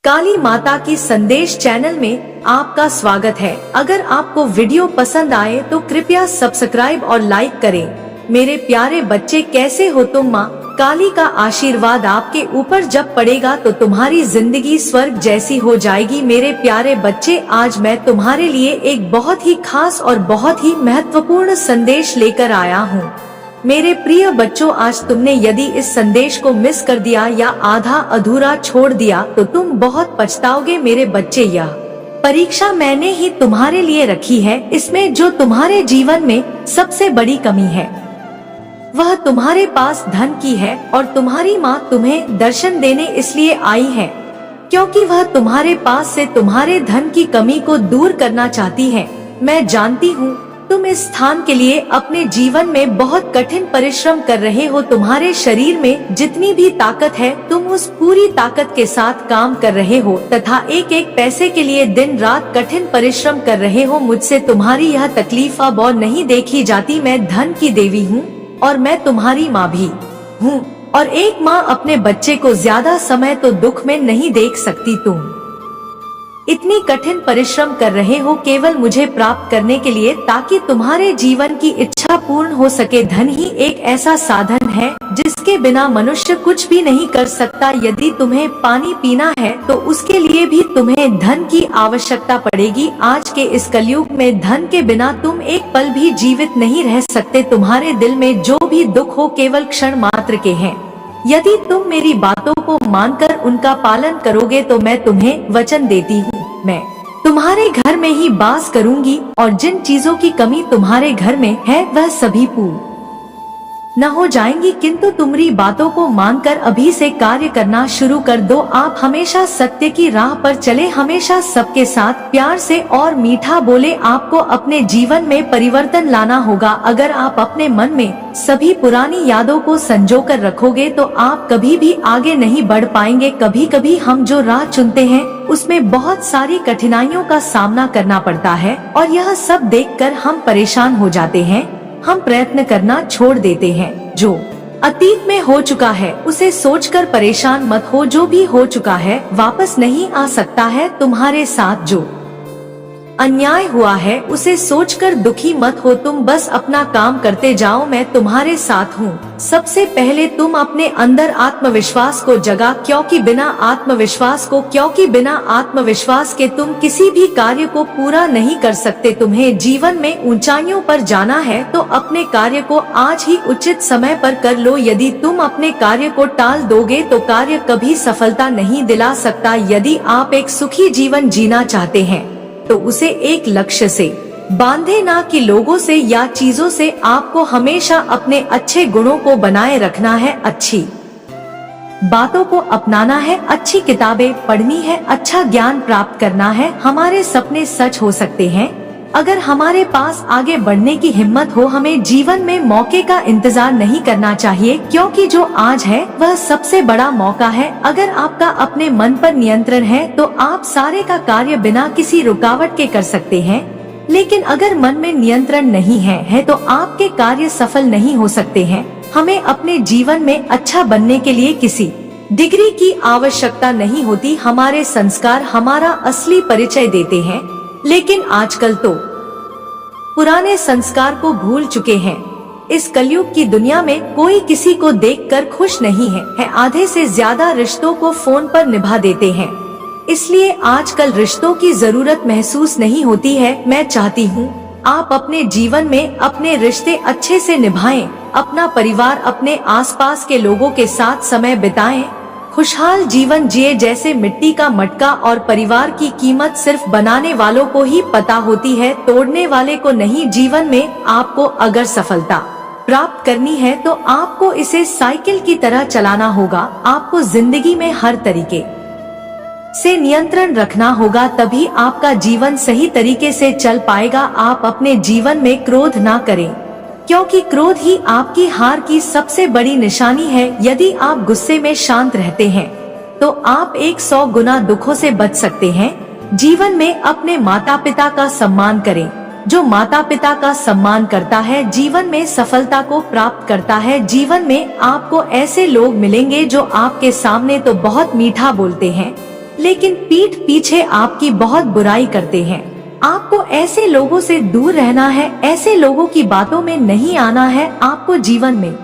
काली माता की संदेश चैनल में आपका स्वागत है। अगर आपको वीडियो पसंद आए तो कृपया सब्सक्राइब और लाइक करें। मेरे प्यारे बच्चे, कैसे हो तुम? माँ काली का आशीर्वाद आपके ऊपर जब पड़ेगा तो तुम्हारी जिंदगी स्वर्ग जैसी हो जाएगी। मेरे प्यारे बच्चे, आज मैं तुम्हारे लिए एक बहुत ही खास और बहुत ही महत्वपूर्ण संदेश लेकर आया हूँ। मेरे प्रिय बच्चों, आज तुमने यदि इस संदेश को मिस कर दिया या आधा अधूरा छोड़ दिया तो तुम बहुत पछताओगे। मेरे बच्चे, यह परीक्षा मैंने ही तुम्हारे लिए रखी है। इसमें जो तुम्हारे जीवन में सबसे बड़ी कमी है वह तुम्हारे पास धन की है, और तुम्हारी माँ तुम्हें दर्शन देने इसलिए आई है क्योंकि वह तुम्हारे पास से तुम्हारे धन की कमी को दूर करना चाहती है। मैं जानती हूँ तुम इस स्थान के लिए अपने जीवन में बहुत कठिन परिश्रम कर रहे हो। तुम्हारे शरीर में जितनी भी ताकत है तुम उस पूरी ताकत के साथ काम कर रहे हो तथा एक एक पैसे के लिए दिन रात कठिन परिश्रम कर रहे हो। मुझसे तुम्हारी यह तकलीफ अब और नहीं देखी जाती। मैं धन की देवी हूँ और मैं तुम्हारी माँ भी हूँ, और एक माँ अपने बच्चे को ज्यादा समय तो दुख में नहीं देख सकती। तुम इतनी कठिन परिश्रम कर रहे हो केवल मुझे प्राप्त करने के लिए, ताकि तुम्हारे जीवन की इच्छा पूर्ण हो सके। धन ही एक ऐसा साधन है जिसके बिना मनुष्य कुछ भी नहीं कर सकता। यदि तुम्हें पानी पीना है तो उसके लिए भी तुम्हें धन की आवश्यकता पड़ेगी। आज के इस कलयुग में धन के बिना तुम एक पल भी जीवित नहीं रह सकते। तुम्हारे दिल में जो भी दुख हो केवल क्षण मात्र के हैं। यदि तुम मेरी बातों को मानकर उनका पालन करोगे तो मैं तुम्हें वचन देती हूँ, मैं तुम्हारे घर में ही वास करूंगी और जिन चीजों की कमी तुम्हारे घर में है वह सभी पूर्ण न हो जाएंगी। किंतु तुम्हारी बातों को मानकर अभी से कार्य करना शुरू कर दो। आप हमेशा सत्य की राह पर चले, हमेशा सबके साथ प्यार से और मीठा बोले। आपको अपने जीवन में परिवर्तन लाना होगा। अगर आप अपने मन में सभी पुरानी यादों को संजो कर रखोगे तो आप कभी भी आगे नहीं बढ़ पाएंगे। कभी कभी हम जो राह चुनते हैं उसमें बहुत सारी कठिनाइयों का सामना करना पड़ता है और यह सब देखकर हम परेशान हो जाते हैं। हम प्रयत्न करना छोड़ देते हैं। जो अतीत में हो चुका है उसे सोचकर परेशान मत हो। जो भी हो चुका है वापस नहीं आ सकता है। तुम्हारे साथ जो अन्याय हुआ है उसे सोचकर दुखी मत हो। तुम बस अपना काम करते जाओ, मैं तुम्हारे साथ हूँ। सबसे पहले तुम अपने अंदर आत्मविश्वास को जगा, क्योंकि बिना आत्मविश्वास के तुम किसी भी कार्य को पूरा नहीं कर सकते। तुम्हें जीवन में ऊंचाइयों पर जाना है तो अपने कार्य को आज ही उचित समय पर कर लो। यदि तुम अपने कार्य को टाल दोगे तो कार्य कभी सफलता नहीं दिला सकता। यदि आप एक सुखी जीवन जीना चाहते हैं तो उसे एक लक्ष्य से बांधे, ना कि लोगों से या चीजों से। आपको हमेशा अपने अच्छे गुणों को बनाए रखना है, अच्छी बातों को अपनाना है, अच्छी किताबें पढ़नी है, अच्छा ज्ञान प्राप्त करना है। हमारे सपने सच हो सकते हैं अगर हमारे पास आगे बढ़ने की हिम्मत हो। हमें जीवन में मौके का इंतजार नहीं करना चाहिए, क्योंकि जो आज है वह सबसे बड़ा मौका है। अगर आपका अपने मन पर नियंत्रण है तो आप सारे का कार्य बिना किसी रुकावट के कर सकते हैं, लेकिन अगर मन में नियंत्रण नहीं है तो आपके कार्य सफल नहीं हो सकते हैं। हमें अपने जीवन में अच्छा बनने के लिए किसी डिग्री की आवश्यकता नहीं होती। हमारे संस्कार हमारा असली परिचय देते हैं, लेकिन आजकल तो पुराने संस्कार को भूल चुके हैं। इस कलयुग की दुनिया में कोई किसी को देखकर खुश नहीं है। आधे से ज्यादा रिश्तों को फोन पर निभा देते हैं, इसलिए आजकल रिश्तों की जरूरत महसूस नहीं होती है। मैं चाहती हूँ आप अपने जीवन में अपने रिश्ते अच्छे से निभाएं, अपना परिवार, अपने आसपास के लोगों के साथ समय बिताएं, खुशहाल जीवन जिए। जैसे मिट्टी का मटका और परिवार की कीमत सिर्फ बनाने वालों को ही पता होती है, तोड़ने वाले को नहीं। जीवन में आपको अगर सफलता प्राप्त करनी है तो आपको इसे साइकिल की तरह चलाना होगा। आपको जिंदगी में हर तरीके से नियंत्रण रखना होगा, तभी आपका जीवन सही तरीके से चल पाएगा। आप अपने जीवन में क्रोध ना करें, क्योंकि क्रोध ही आपकी हार की सबसे बड़ी निशानी है। यदि आप गुस्से में शांत रहते हैं तो आप 100 गुना दुखों से बच सकते हैं। जीवन में अपने माता पिता का सम्मान करें। जो माता पिता का सम्मान करता है जीवन में सफलता को प्राप्त करता है। जीवन में आपको ऐसे लोग मिलेंगे जो आपके सामने तो बहुत मीठा बोलते हैं, लेकिन पीठ पीछे आपकी बहुत बुराई करते हैं। आपको ऐसे लोगों से दूर रहना है, ऐसे लोगों की बातों में नहीं आना है। आपको जीवन में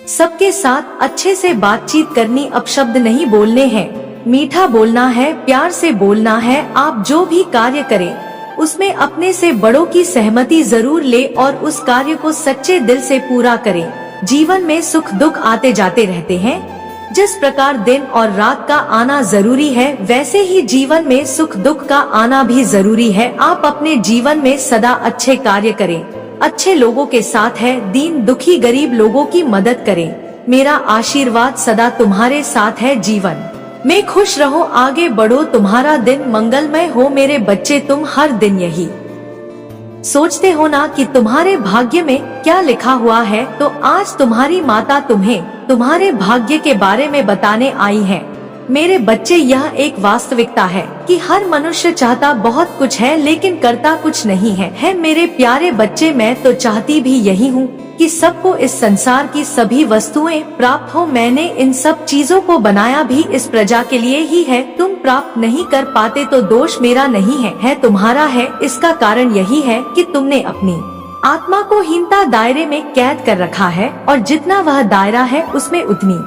सबके साथ अच्छे से बातचीत करनी, अपशब्द नहीं बोलने हैं, मीठा बोलना है, प्यार से बोलना है। आप जो भी कार्य करें उसमें अपने से बड़ों की सहमति जरूर ले और उस कार्य को सच्चे दिल से पूरा करें। जीवन में सुख दुख आते जाते रहते हैं। जिस प्रकार दिन और रात का आना जरूरी है, वैसे ही जीवन में सुख दुख का आना भी जरूरी है। आप अपने जीवन में सदा अच्छे कार्य करें, अच्छे लोगों के साथ है, दीन दुखी गरीब लोगों की मदद करें। मेरा आशीर्वाद सदा तुम्हारे साथ है। जीवन में खुश रहो, आगे बढ़ो, तुम्हारा दिन मंगलमय हो। मेरे बच्चे, तुम हर दिन यही सोचते हो ना कि तुम्हारे भाग्य में क्या लिखा हुआ है, तो आज तुम्हारी माता तुम्हें तुम्हारे भाग्य के बारे में बताने आई है। मेरे बच्चे, यह एक वास्तविकता है कि हर मनुष्य चाहता बहुत कुछ है लेकिन करता कुछ नहीं है। मेरे प्यारे बच्चे, मैं तो चाहती भी यही हूँ कि सबको इस संसार की सभी वस्तुएं प्राप्त हो। मैंने इन सब चीजों को बनाया भी इस प्रजा के लिए ही है। तुम प्राप्त नहीं कर पाते तो दोष मेरा नहीं है तुम्हारा है। इसका कारण यही है कि तुमने अपनी आत्मा को हीनता दायरे में कैद कर रखा है, और जितना वह दायरा है उसमें उतनी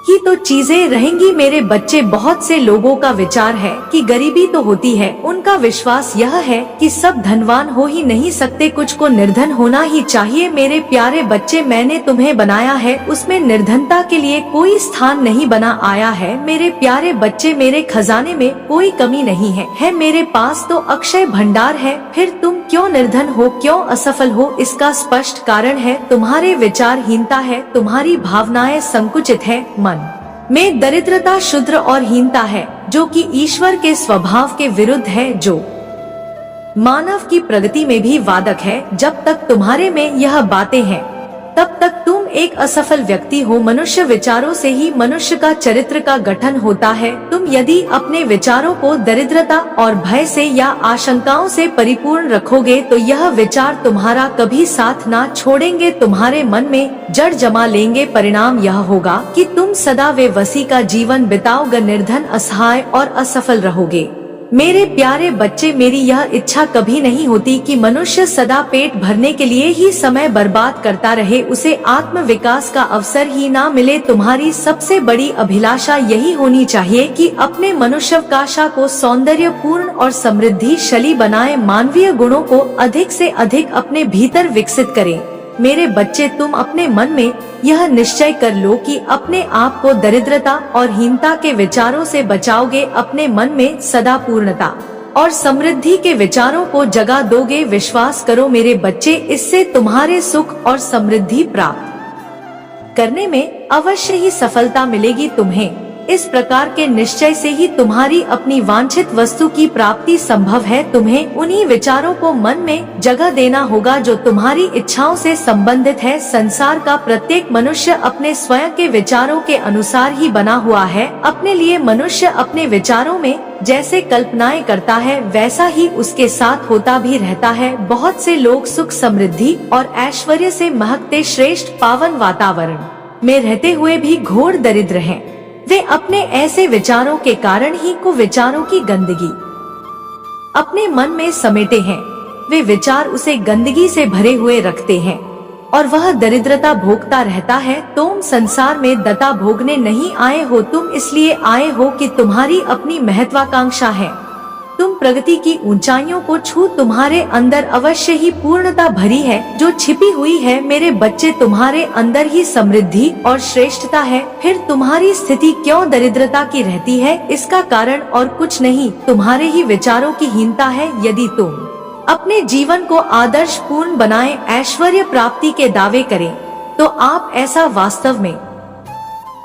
ही तो चीजें रहेंगी। मेरे बच्चे, बहुत से लोगों का विचार है कि गरीबी तो होती है। उनका विश्वास यह है कि सब धनवान हो ही नहीं सकते, कुछ को निर्धन होना ही चाहिए। मेरे प्यारे बच्चे, मैंने तुम्हें बनाया है, उसमें निर्धनता के लिए कोई स्थान नहीं बना आया है। मेरे प्यारे बच्चे, मेरे खजाने में कोई कमी नहीं है। मेरे पास तो अक्षय भंडार है। फिर तुम क्यों निर्धन हो, क्यों असफल हो? इसका स्पष्ट कारण है तुम्हारे विचारहीनता है, तुम्हारी भावनाएं संकुचित है। मन में दरिद्रता, शूद्र और हीनता है, जो कि ईश्वर के स्वभाव के विरुद्ध है, जो मानव की प्रगति में भी वादक है। जब तक तुम्हारे में यह बातें हैं, तब तक तुम एक असफल व्यक्ति हो। मनुष्य विचारों से ही मनुष्य का चरित्र का गठन होता है। तुम यदि अपने विचारों को दरिद्रता और भय से या आशंकाओं से परिपूर्ण रखोगे तो यह विचार तुम्हारा कभी साथ ना छोड़ेंगे, तुम्हारे मन में जड़ जमा लेंगे। परिणाम यह होगा कि तुम सदा वे वसी का जीवन बिताओगे, निर्धन, असहाय और असफल रहोगे। मेरे प्यारे बच्चे, मेरी यह इच्छा कभी नहीं होती कि मनुष्य सदा पेट भरने के लिए ही समय बर्बाद करता रहे, उसे आत्म विकास का अवसर ही ना मिले। तुम्हारी सबसे बड़ी अभिलाषा यही होनी चाहिए कि अपने मनुष्यावकाशा को सौंदर्यपूर्ण और समृद्धिशाली बनाए, मानवीय गुणों को अधिक से अधिक अपने भीतर विकसित करें। मेरे बच्चे, तुम अपने मन में यह निश्चय कर लो कि अपने आप को दरिद्रता और हीनता के विचारों से बचाओगे, अपने मन में सदा पूर्णता और समृद्धि के विचारों को जगा दोगे। विश्वास करो मेरे बच्चे, इससे तुम्हारे सुख और समृद्धि प्राप्त करने में अवश्य ही सफलता मिलेगी तुम्हें। इस प्रकार के निश्चय से ही तुम्हारी अपनी वांछित वस्तु की प्राप्ति संभव है। तुम्हें उन्हीं विचारों को मन में जगह देना होगा जो तुम्हारी इच्छाओं से संबंधित है। संसार का प्रत्येक मनुष्य अपने स्वयं के विचारों के अनुसार ही बना हुआ है। अपने लिए मनुष्य अपने विचारों में जैसे कल्पनाएं करता है, वैसा ही उसके साथ होता भी रहता है। बहुत से लोग सुख, समृद्धि और ऐश्वर्य से महकते श्रेष्ठ पावन वातावरण में रहते हुए भी घोर दरिद्र हैं। वे अपने ऐसे विचारों के कारण ही कुविचारों की गंदगी अपने मन में समेटे हैं। वे विचार उसे गंदगी से भरे हुए रखते हैं और वह दरिद्रता भोगता रहता है। तुम संसार में दत्ता भोगने नहीं आए हो, तुम इसलिए आए हो कि तुम्हारी अपनी महत्वाकांक्षा है। तुम प्रगति की ऊंचाइयों को छू, तुम्हारे अंदर अवश्य ही पूर्णता भरी है जो छिपी हुई है। मेरे बच्चे, तुम्हारे अंदर ही समृद्धि और श्रेष्ठता है। फिर तुम्हारी स्थिति क्यों दरिद्रता की रहती है? इसका कारण और कुछ नहीं, तुम्हारे ही विचारों की हीनता है। यदि तुम अपने जीवन को आदर्श पूर्ण बनाए, ऐश्वर्य प्राप्ति के दावे करें, तो आप ऐसा वास्तव में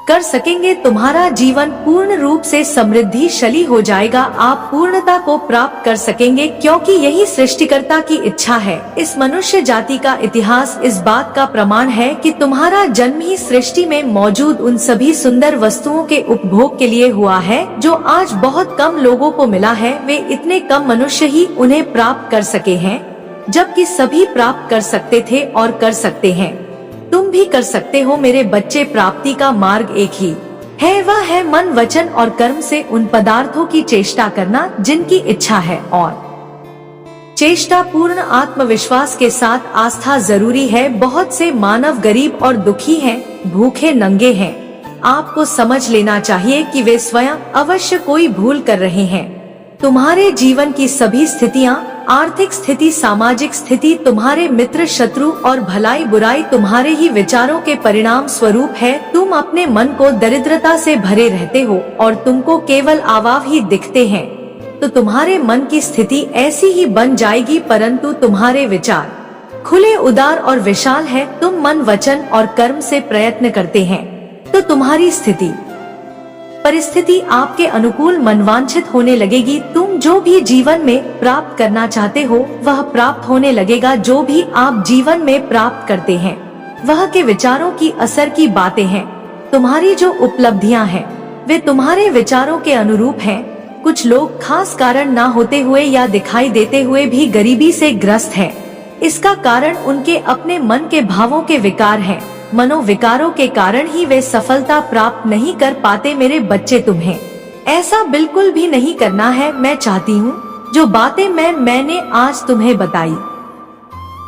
कर सकेंगे। तुम्हारा जीवन पूर्ण रूप से समृद्धिशाली हो जाएगा। आप पूर्णता को प्राप्त कर सकेंगे, क्योंकि यही सृष्टिकर्ता की इच्छा है। इस मनुष्य जाति का इतिहास इस बात का प्रमाण है कि तुम्हारा जन्म ही सृष्टि में मौजूद उन सभी सुंदर वस्तुओं के उपभोग के लिए हुआ है जो आज बहुत कम लोगों को मिला है। वे इतने कम मनुष्य ही उन्हें प्राप्त कर सके हैं, जबकि सभी प्राप्त कर सकते थे और कर सकते हैं। तुम भी कर सकते हो मेरे बच्चे। प्राप्ति का मार्ग एक ही है वह है मन, वचन और कर्म से उन पदार्थों की चेष्टा करना जिनकी इच्छा है, और चेष्टा पूर्ण आत्मविश्वास के साथ आस्था जरूरी है। बहुत से मानव गरीब और दुखी हैं, भूखे नंगे हैं। आपको समझ लेना चाहिए कि वे स्वयं अवश्य कोई भूल कर रहे हैं। तुम्हारे जीवन की सभी स्थितियां, आर्थिक स्थिति, सामाजिक स्थिति, तुम्हारे मित्र, शत्रु और भलाई बुराई तुम्हारे ही विचारों के परिणाम स्वरूप है। तुम अपने मन को दरिद्रता से भरे रहते हो और तुमको केवल अभाव ही दिखते हैं, तो तुम्हारे मन की स्थिति ऐसी ही बन जाएगी। परंतु तुम्हारे विचार खुले, उदार और विशाल है। तुम मन, वचन और कर्म से प्रयत्न करते हैं, तो तुम्हारी स्थिति परिस्थिति आपके अनुकूल मनवांछित होने लगेगी। तुम जो भी जीवन में प्राप्त करना चाहते हो वह प्राप्त होने लगेगा। जो भी आप जीवन में प्राप्त करते हैं वह के विचारों की असर की बातें हैं। तुम्हारी जो उपलब्धियां हैं वे तुम्हारे विचारों के अनुरूप हैं। कुछ लोग खास कारण ना होते हुए या दिखाई देते हुए भी गरीबी से ग्रस्त हैं। इसका कारण उनके अपने मन के भावों के विकार हैं। मनोविकारों के कारण ही वे सफलता प्राप्त नहीं कर पाते। मेरे बच्चे, तुम्हें ऐसा बिल्कुल भी नहीं करना है। मैं चाहती हूँ जो बातें मैंने आज तुम्हें बताई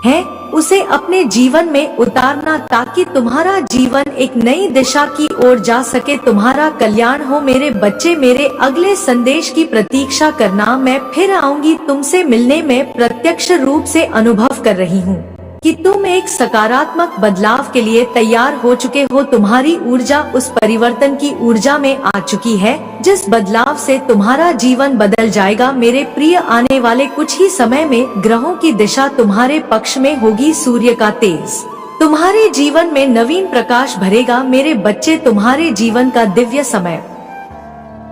है उसे अपने जीवन में उतारना, ताकि तुम्हारा जीवन एक नई दिशा की ओर जा सके, तुम्हारा कल्याण हो। मेरे बच्चे, मेरे अगले संदेश की प्रतीक्षा करना। मैं फिर आऊंगी तुमसे मिलने में। प्रत्यक्ष रूप से अनुभव कर रही हूँ कि तुम एक सकारात्मक बदलाव के लिए तैयार हो चुके हो। तुम्हारी ऊर्जा उस परिवर्तन की ऊर्जा में आ चुकी है जिस बदलाव से तुम्हारा जीवन बदल जाएगा। मेरे प्रिय, आने वाले कुछ ही समय में ग्रहों की दिशा तुम्हारे पक्ष में होगी। सूर्य का तेज तुम्हारे जीवन में नवीन प्रकाश भरेगा। मेरे बच्चे, तुम्हारे जीवन का दिव्य समय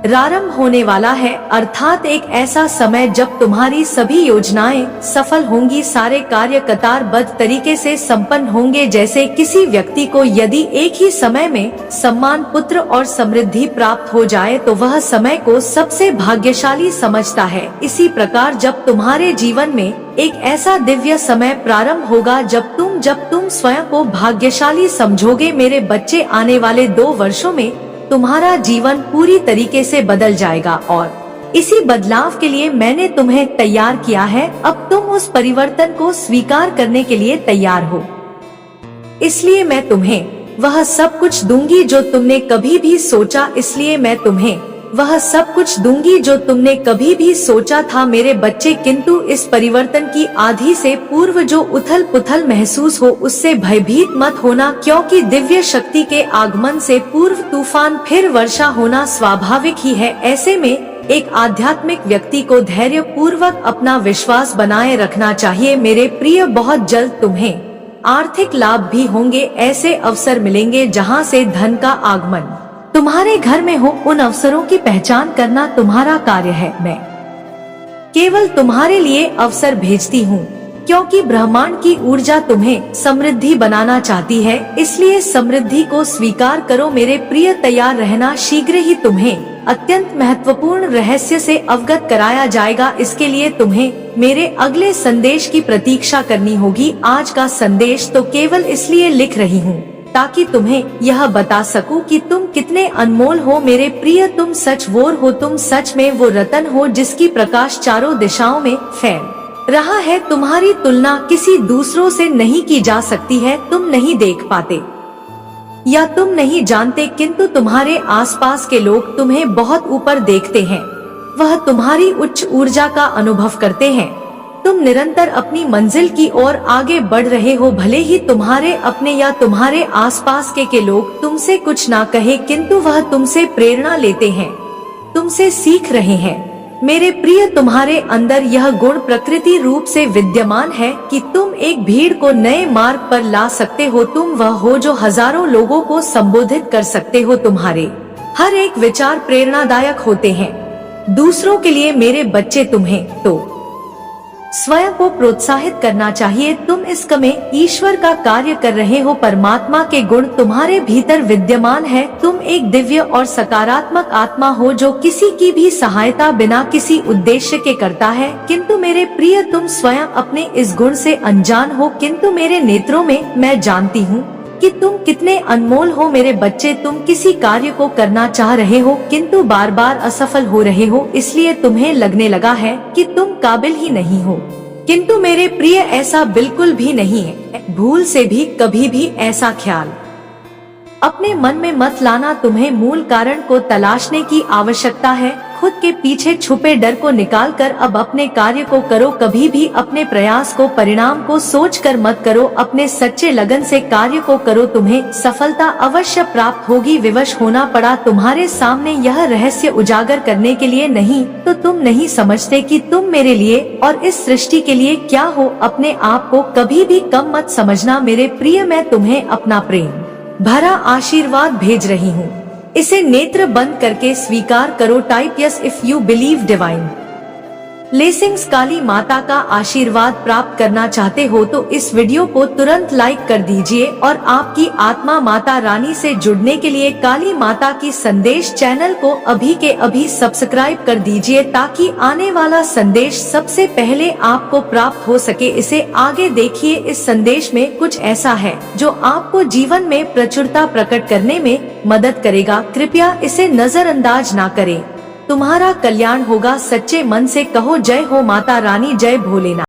प्रारंभ होने वाला है, अर्थात एक ऐसा समय जब तुम्हारी सभी योजनाएं सफल होंगी। सारे कार्य कतारबद्ध तरीके से संपन्न होंगे। जैसे किसी व्यक्ति को यदि एक ही समय में सम्मान, पुत्र और समृद्धि प्राप्त हो जाए तो वह समय को सबसे भाग्यशाली समझता है। इसी प्रकार जब तुम्हारे जीवन में एक ऐसा दिव्य समय प्रारंभ होगा जब तुम स्वयं को भाग्यशाली समझोगे। मेरे बच्चे, आने वाले 2 वर्षों में तुम्हारा जीवन पूरी तरीके से बदल जाएगा और इसी बदलाव के लिए मैंने तुम्हें तैयार किया है। अब तुम उस परिवर्तन को स्वीकार करने के लिए तैयार हो, इसलिए मैं तुम्हें वह सब कुछ दूंगी जो तुमने कभी भी सोचा। इसलिए मैं तुम्हें वह सब कुछ दूंगी जो तुमने कभी भी सोचा था। मेरे बच्चे, किंतु इस परिवर्तन की आधि से पूर्व जो उथल पुथल महसूस हो उससे भयभीत मत होना, क्योंकि दिव्य शक्ति के आगमन से पूर्व तूफान फिर वर्षा होना स्वाभाविक ही है। ऐसे में एक आध्यात्मिक व्यक्ति को धैर्य पूर्वक अपना विश्वास बनाए रखना चाहिए। मेरे प्रिय, बहुत जल्द तुम्हें आर्थिक लाभ भी होंगे। ऐसे अवसर मिलेंगे जहां से धन का आगमन तुम्हारे घर में हो। उन अवसरों की पहचान करना तुम्हारा कार्य है। मैं केवल तुम्हारे लिए अवसर भेजती हूँ, क्योंकि ब्रह्मांड की ऊर्जा तुम्हें समृद्धि बनाना चाहती है। इसलिए समृद्धि को स्वीकार करो। मेरे प्रिय, तैयार रहना। शीघ्र ही तुम्हें अत्यंत महत्वपूर्ण रहस्य से अवगत कराया जाएगा। इसके लिए तुम्हें मेरे अगले संदेश की प्रतीक्षा करनी होगी। आज का संदेश तो केवल इसलिए लिख रही हूँ ताकि तुम्हें यह बता सकूं कि तुम कितने अनमोल हो। मेरे प्रिय, तुम सच वोर हो। तुम सच में वो रतन हो जिसकी प्रकाश चारों दिशाओं में फैल रहा है। तुम्हारी तुलना किसी दूसरों से नहीं की जा सकती है। तुम नहीं देख पाते या तुम नहीं जानते, किंतु तुम्हारे आसपास के लोग तुम्हें बहुत ऊपर देखते हैं। वह तुम्हारी उच्च ऊर्जा का अनुभव करते हैं। तुम निरंतर अपनी मंजिल की ओर आगे बढ़ रहे हो। भले ही तुम्हारे अपने या तुम्हारे आसपास के लोग तुमसे कुछ ना कहे, किंतु वह तुमसे प्रेरणा लेते हैं, तुमसे सीख रहे हैं। मेरे प्रिय, तुम्हारे अंदर यह गुण प्रकृति रूप से विद्यमान है कि तुम एक भीड़ को नए मार्ग पर ला सकते हो। तुम वह हो जो हजारों लोगों को संबोधित कर सकते हो। तुम्हारे हर एक विचार प्रेरणादायक होते हैं दूसरों के लिए। मेरे बच्चे, तुम्हें तो स्वयं को प्रोत्साहित करना चाहिए। तुम इस समय ईश्वर का कार्य कर रहे हो। परमात्मा के गुण तुम्हारे भीतर विद्यमान है। तुम एक दिव्य और सकारात्मक आत्मा हो जो किसी की भी सहायता बिना किसी उद्देश्य के करता है। किंतु मेरे प्रिय, तुम स्वयं अपने इस गुण से अनजान हो, किंतु मेरे नेत्रों में मैं जानती हूँ कि तुम कितने अनमोल हो मेरे बच्चे। तुम किसी कार्य को करना चाह रहे हो किंतु बार बार असफल हो रहे हो, इसलिए तुम्हें लगने लगा है कि तुम काबिल ही नहीं हो। किंतु मेरे प्रिय ऐसा बिल्कुल भी नहीं है। भूल से भी कभी भी ऐसा ख्याल अपने मन में मत लाना। तुम्हें मूल कारण को तलाशने की आवश्यकता है। खुद के पीछे छुपे डर को निकालकर अब अपने कार्य को करो। कभी भी अपने प्रयास को परिणाम को सोचकर मत करो, अपने सच्चे लगन से कार्य को करो। तुम्हें सफलता अवश्य प्राप्त होगी। विवश होना पड़ा तुम्हारे सामने यह रहस्य उजागर करने के लिए नहीं तो तुम नहीं समझते कि तुम मेरे लिए और इस सृष्टि के लिए क्या हो। अपने आप को कभी भी कम मत समझना मेरे प्रिय। मैं तुम्हें अपना प्रेम भरा आशीर्वाद भेज रही हूँ, इसे नेत्र बंद करके स्वीकार करो। Type yes if you believe divine blessings. Kali माता का आशीर्वाद प्राप्त करना चाहते हो तो इस वीडियो को तुरंत लाइक कर दीजिए और आपकी आत्मा माता रानी से जुड़ने के लिए काली माता की संदेश चैनल को अभी के अभी सब्सक्राइब कर दीजिए ताकि आने वाला संदेश सबसे पहले आपको प्राप्त हो सके। इसे आगे देखिए। इस संदेश में कुछ ऐसा है जो आपको जीवन में प्रचुरता प्रकट करने में मदद करेगा। कृपया इसे नजरअंदाज ना करें। तुम्हारा कल्याण होगा। सच्चे मन से कहो जय हो माता रानी, जय भोलेनाथ।